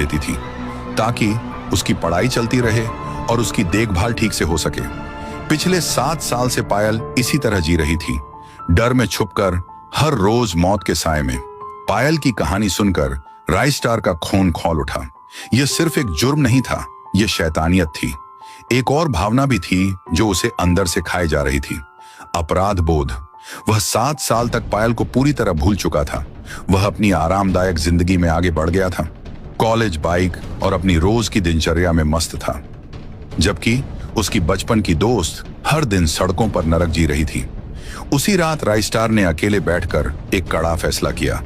देती थी ताकि उसकी पढ़ाई चलती रहे और उसकी देखभाल ठीक से हो सके। पिछले 7 साल से पायल इसी तरह जी रही थी, डर में छुपकर, हर रोज मौत के साए में। पायल की कहानी सुनकर राइस्टार का खून खौल उठा। यह सिर्फ एक जुर्म नहीं था, यह शैतानियत थी। एक और भावना भी थी जो उसे अंदर से खाई जा रही थी, अपराध बोध। वह 7 साल तक पायल को पूरी तरह भूल चुका था। वह अपनी आरामदायक जिंदगी में आगे बढ़ गया था, कॉलेज, बाइक और अपनी रोज की दिनचर्या में मस्त था, जबकि उसकी बचपन की दोस्त हर दिन सड़कों पर नरक जी रही थी। उसी रात राइस्टार ने अकेले बैठकर एक कड़ा फैसला किया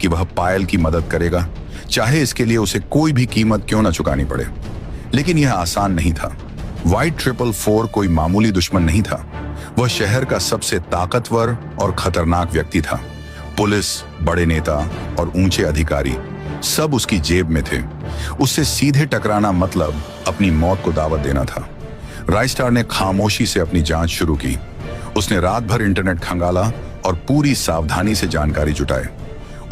कि वह पायल की मदद करेगा, चाहे इसके लिए उसे कोई भी कीमत क्यों न चुकानी पड़े। लेकिन यह आसान नहीं था। व्हाइट 444 कोई मामूली दुश्मन नहीं था। वह शहर का सबसे ताकतवर और खतरनाक व्यक्ति था। पुलिस, बड़े नेता और ऊंचे अधिकारी सब उसकी जेब में थे। उससे सीधे टकराना मतलब अपनी मौत को दावत देना था। राइस्टार ने खामोशी से अपनी जांच शुरू की। उसने रात भर इंटरनेट खंगाला और पूरी सावधानी से जानकारी जुटाई।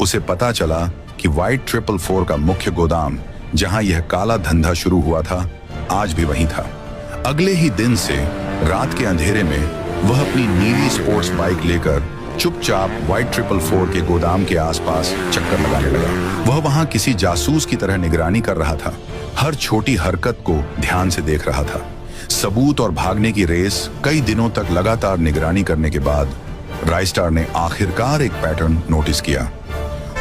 उसे पता चला कि व्हाइट 444 का मुख्य गोदाम, जहां यह काला धंधा शुरू हुआ था, आज भी वहीं था। अगले ही दिन से रात के अंधेरे में वह अपनी नीली स्पोर्ट्स बाइक लेकर चुपचाप व्हाइट 444 के गोदाम के आसपास चक्कर लगाने लगा। वह वहां किसी जासूस की तरह निगरानी कर रहा था, हर छोटी हरकत को ध्यान से देख रहा था। सबूत और भागने की रेस कई दिनों तक लगातार निगरानी करने के बाद राइस्टार ने आखिरकार एक पैटर्न नोटिस किया।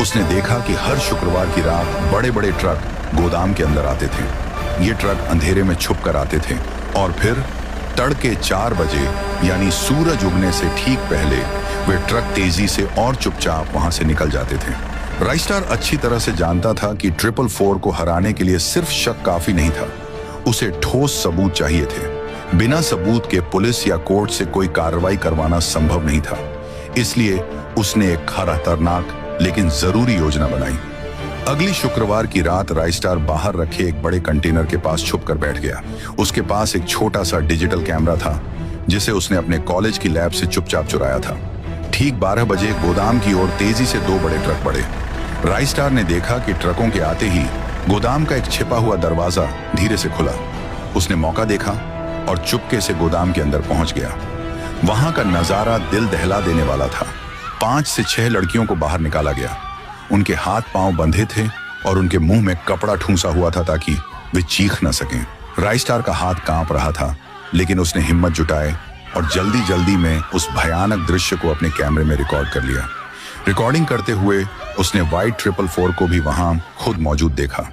उसने देखा कि हर शुक्रवार की रात बड़े बड़े ट्रक गोदाम के अंदर आते थे। ये ट्रक अंधेरे में छुप कर आते थे और फिर तड़के 4 बजे यानी सूरज उगने से ठीक पहले वे ट्रक तेजी से और चुपचाप वहां से निकल जाते थे। राइस्टार अच्छी तरह से जानता था कि 444 को हराने के लिए सिर्फ शक काफी नहीं था, उसे ठोस सबूत चाहिए थे। बिना सबूत के पुलिस या कोर्ट से कोई कार्रवाई करवाना संभव नहीं था। इसलिए उसने एक खतरनाक लेकिन जरूरी योजना बनाई। अगली शुक्रवार की रात राइस्टार बाहर रखे एक बड़े कंटेनर के पास छुपकर बैठ गया। उसके पास एक छोटा सा डिजिटल कैमरा था जिसे उसने अपने कॉलेज की लैब से चुपचाप चुराया था। ठीक 12 बजे गोदाम की ओर तेजी से 2 बड़े ट्रक बढ़े। राइस्टार ने देखा कि ट्रकों के आते ही गोदाम का एक छिपा हुआ दरवाजा धीरे से खुला। उसने मौका देखा और चुपके से गोदाम के अंदर पहुंच गया। वहां का नजारा दिल दहला देने वाला था। 5 से 6 लड़कियों को बाहर निकाला गया। उनके हाथ पांव बंधे थे और उनके मुंह में कपड़ा ठूंसा हुआ था ताकि वे चीख न सकें। राइस्टार का हाथ कांप रहा था, लेकिन उसने हिम्मत जुटाए और जल्दी जल्दी में उस भयानक दृश्य को अपने कैमरे में रिकॉर्ड कर लिया। रिकॉर्डिंग करते हुए उसने व्हाइट 444 को भी वहां खुद मौजूद देखा।